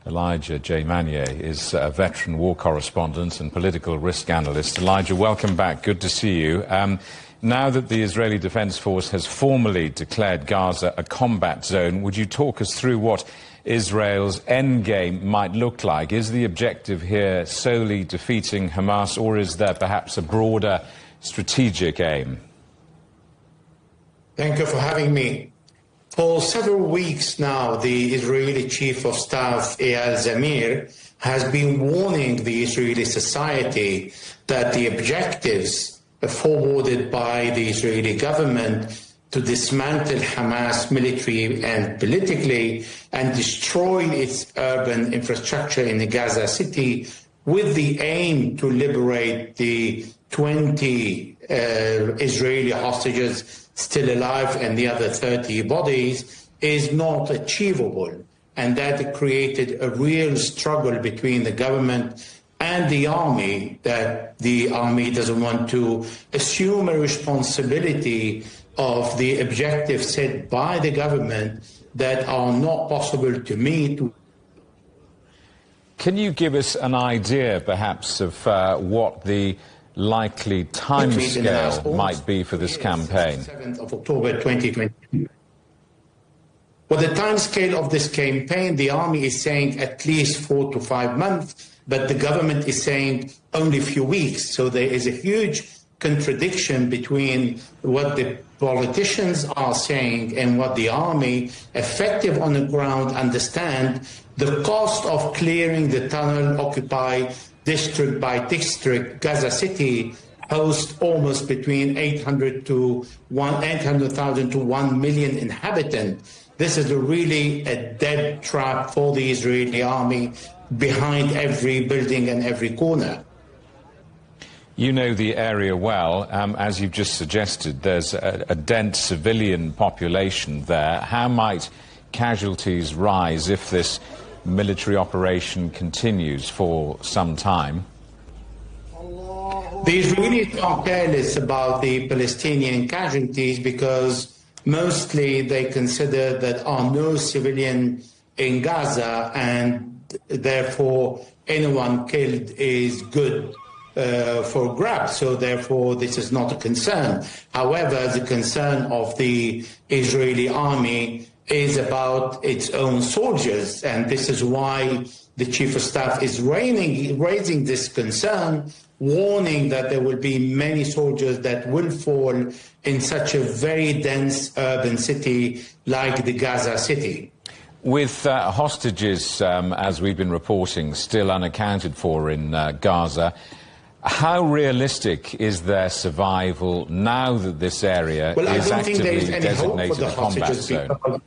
Elijah J Magnier is a veteran war correspondent and political risk analyst. Elijah, welcome back. Good to see you. Now that the Israeli Defense Force has formally declared Gaza a combat zone, would you talk us through what Israel's endgame might look like? Is the objective here solely defeating Hamas, or is there perhaps a broader strategic aim? Thank you for having me. For several weeks now, the Israeli Chief of Staff, Elijah J Magnier, has been warning the Israeli society that the objectives forwarded by the Israeli government to dismantle Hamas military and politically and destroy its urban infrastructure in the Gaza city with the aim to liberate the 20 Israeli hostages still alive and the other 30 bodies is not achievable. And that created a real struggle between the government and the army, that the army doesn't want to assume a responsibility of the objectives set by the government that are not possible to meet. Can you give us an idea, perhaps, of what the likely timescale might be for this campaign? 7th of October 2022. Well, the timescale of this campaign, the army is saying at least 4 to 5 months, but the government is saying only a few weeks. So there is a huge contradiction between what the politicians are saying and what the army, effective on the ground, understand. The cost of clearing the tunnel, occupy district by district. Gaza City hosts almost between 800,000 to 1 million inhabitants. This is really a dead trap for the Israeli army behind every building and every corner. You know the area well. As you've just suggested, there's a dense civilian population there. How might casualties rise if this military operation continues for some time? The Israelis are careless about the Palestinian casualties because mostly they consider that there are no civilians in Gaza, and therefore anyone killed is good for grabs, so therefore this is not a concern. However, the concern of the Israeli army is about its own soldiers, and this is why the Chief of Staff is raising this concern, warning that there will be many soldiers that will fall in such a very dense urban city like the Gaza city. With hostages, as we've been reporting, still unaccounted for in Gaza, how realistic is their survival now that this area is actively designated a combat zone?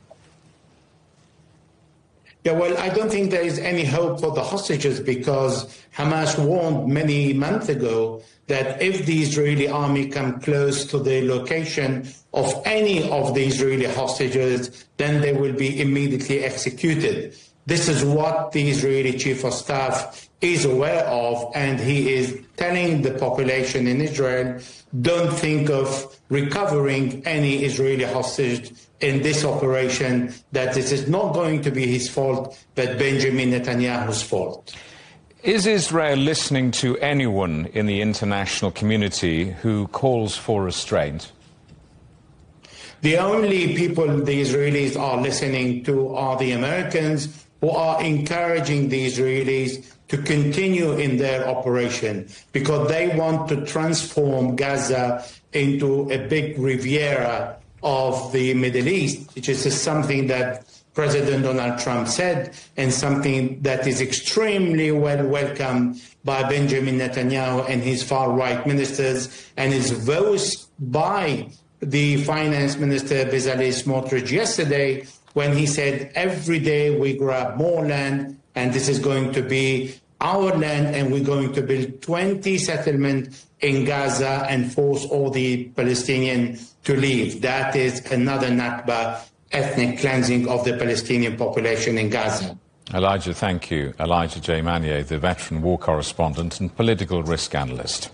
Yeah, well, I don't think there is any hope for the hostages because Hamas warned many months ago that if the Israeli army come close to the location of any of the Israeli hostages, then they will be immediately executed. This is what the Israeli Chief of Staff is aware of, and he is telling the population in Israel, don't think of recovering any Israeli hostage in this operation, that this is not going to be his fault, but Benjamin Netanyahu's fault. Is Israel listening to anyone in the international community who calls for restraint? The only people the Israelis are listening to are the Americans, who are encouraging the Israelis to continue in their operation because they want to transform Gaza into a big Riviera of the Middle East, which is something that President Donald Trump said and something that is extremely well welcomed by Benjamin Netanyahu and his far-right ministers, and is voiced by the finance minister Bezalel Smotrich yesterday when he said every day we grab more land and this is going to be our land, and we're going to build 20 settlements in Gaza and force all the Palestinians to leave. That is another Nakba, ethnic cleansing of the Palestinian population in Gaza. Elijah, thank you. Elijah J Magnier, the veteran war correspondent and political risk analyst.